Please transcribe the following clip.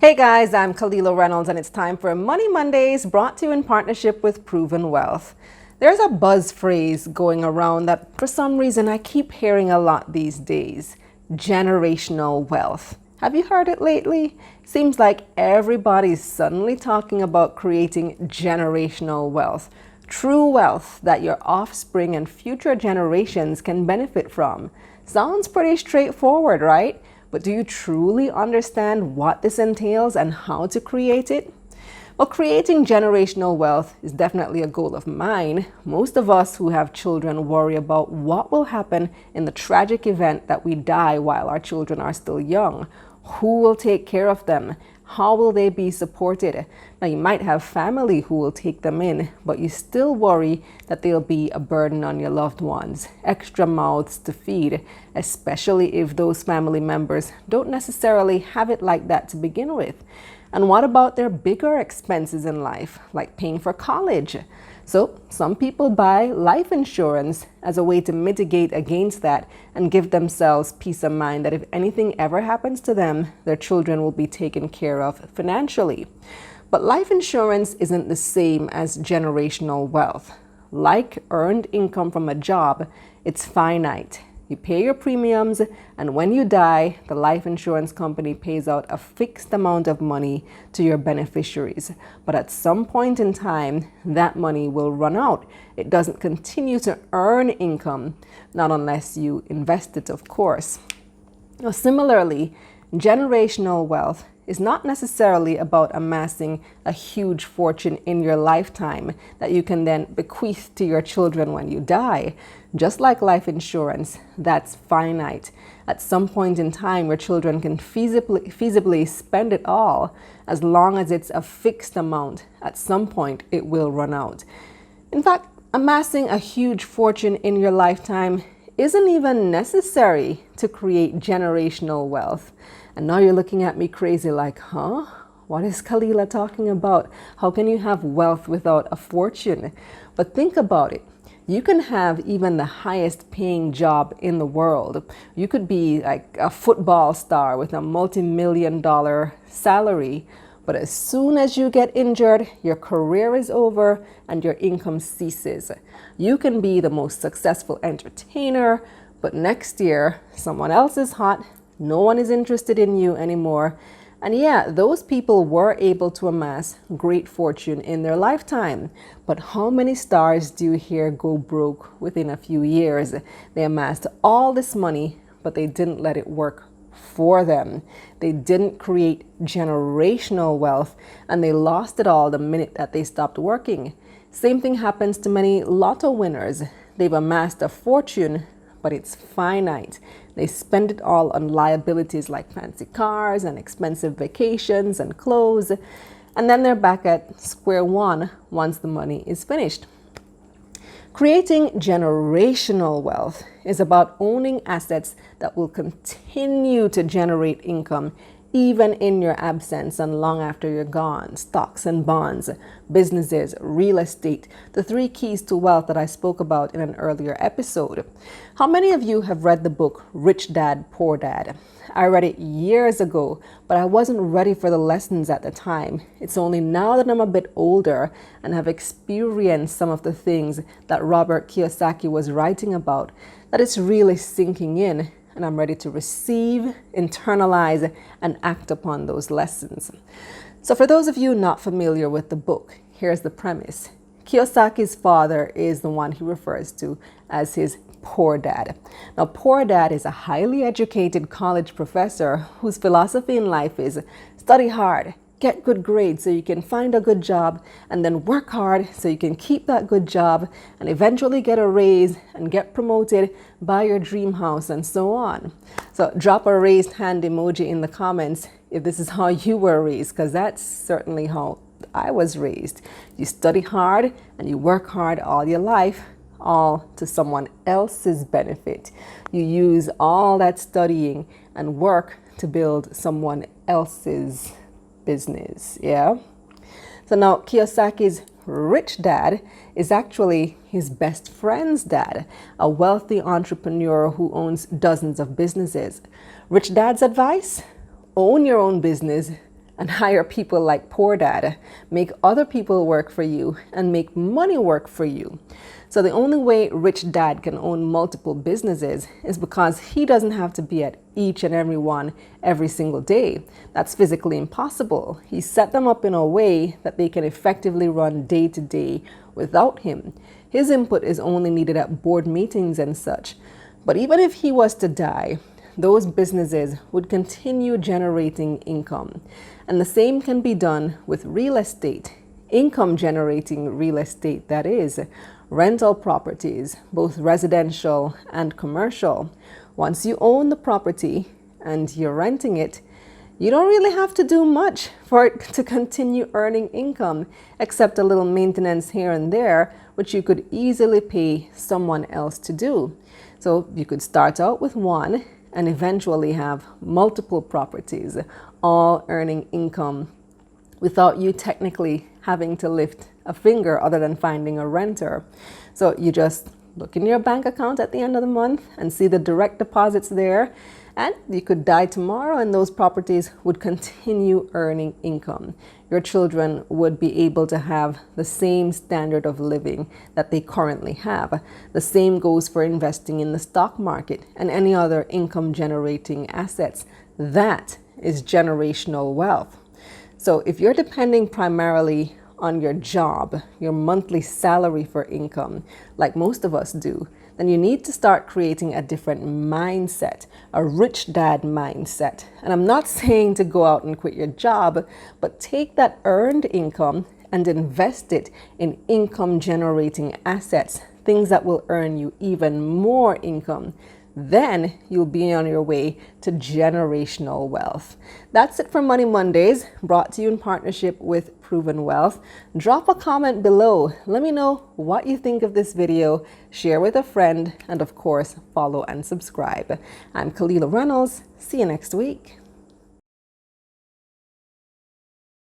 Hey guys, I'm Kalila Reynolds and it's time for Money Mondays brought to you in partnership with Proven Wealth. There's a buzz phrase going around that for some reason I keep hearing a lot these days: generational wealth. Have you heard it lately? Seems like everybody's suddenly talking about creating generational wealth. True wealth that your offspring and future generations can benefit from. Sounds pretty straightforward, right? But do you truly understand what this entails and how to create it? Well, creating generational wealth is definitely a goal of mine. Most of us who have children worry about what will happen in the tragic event that we die while our children are still young. Who will take care of them? How will they be supported? Now, you might have family who will take them in, but you still worry that they'll be a burden on your loved ones, extra mouths to feed, especially if those family members don't necessarily have it like that to begin with. And what about their bigger expenses in life, like paying for college? So some people buy life insurance as a way to mitigate against that and give themselves peace of mind that if anything ever happens to them, their children will be taken care of financially. But life insurance isn't the same as generational wealth. Like earned income from a job, it's finite. You pay your premiums, and when you die, the life insurance company pays out a fixed amount of money to your beneficiaries. But at some point in time, that money will run out. It doesn't continue to earn income, not unless you invest it, of course. Now, similarly, generational wealth is not necessarily about amassing a huge fortune in your lifetime that you can then bequeath to your children when you die. Just like life insurance, that's finite. At some point in time, your children can feasibly spend it all. As long as it's a fixed amount, at some point it will run out. In fact, amassing a huge fortune in your lifetime isn't even necessary to create generational wealth. And now you're looking at me crazy like, huh? What is Kalila talking about? How can you have wealth without a fortune? But think about it. You can have even the highest paying job in the world. You could be like a football star with a multi-million-dollar salary. But as soon as you get injured, your career is over and your income ceases. You can be the most successful entertainer, but next year someone else is hot. No one is interested in you anymore. And yeah, those people were able to amass great fortune in their lifetime. But how many stars do you hear go broke within a few years? They amassed all this money, but they didn't let it work for them. They didn't create generational wealth, and they lost it all the minute that they stopped working. Same thing happens to many lotto winners. They've amassed a fortune, but it's finite. They spend it all on liabilities like fancy cars and expensive vacations and clothes, and then they're back at square one once the money is finished. Creating generational wealth is about owning assets that will continue to generate income even in your absence and long after you're gone. Stocks and bonds, businesses, real estate, the 3 keys to wealth that I spoke about in an earlier episode. How many of you have read the book Rich Dad, Poor Dad? I read it years ago, but I wasn't ready for the lessons at the time. It's only now that I'm a bit older and have experienced some of the things that Robert Kiyosaki was writing about that it's really sinking in, and I'm ready to receive, internalize, and act upon those lessons. So for those of you not familiar with the book, here's the premise. Kiyosaki's father is the one he refers to as his poor dad. Now, poor dad is a highly educated college professor whose philosophy in life is study hard, get good grades so you can find a good job, and then work hard so you can keep that good job and eventually get a raise and get promoted, buy your dream house, and so on. So drop a raised hand emoji in the comments if this is how you were raised, because that's certainly how I was raised. You study hard and you work hard all your life, all to someone else's benefit. You use all that studying and work to build someone else's business. Yeah. So now Kiyosaki's rich dad is actually his best friend's dad, a wealthy entrepreneur who owns dozens of businesses. Rich dad's advice: own your own business, and hire people like Poor Dad, make other people work for you, and make money work for you. So the only way Rich Dad can own multiple businesses is because he doesn't have to be at each and every one every single day. That's physically impossible. He set them up in a way that they can effectively run day to day without him. His input is only needed at board meetings and such. But even if he was to die, those businesses would continue generating income. And the same can be done with real estate, income generating real estate, that is, rental properties, both residential and commercial. Once you own the property and you're renting it, you don't really have to do much for it to continue earning income, except a little maintenance here and there, which you could easily pay someone else to do. So you could start out with one and eventually have multiple properties, all earning income without you technically having to lift a finger other than finding a renter. So you just look in your bank account at the end of the month and see the direct deposits there, and you could die tomorrow and those properties would continue earning income. Your children would be able to have the same standard of living that they currently have. The same goes for investing in the stock market and any other income generating assets. That is generational wealth. So if you're depending primarily on your job, your monthly salary for income, like most of us do, then you need to start creating a different mindset, a rich dad mindset. And I'm not saying to go out and quit your job, but take that earned income and invest it in income generating assets, things that will earn you even more income. Then you'll be on your way to generational wealth. That's it for Money Mondays, brought to you in partnership with Proven Wealth. Drop a comment below. Let me know what you think of this video. Share with a friend, and of course, follow and subscribe. I'm Kalila Reynolds. See you next week.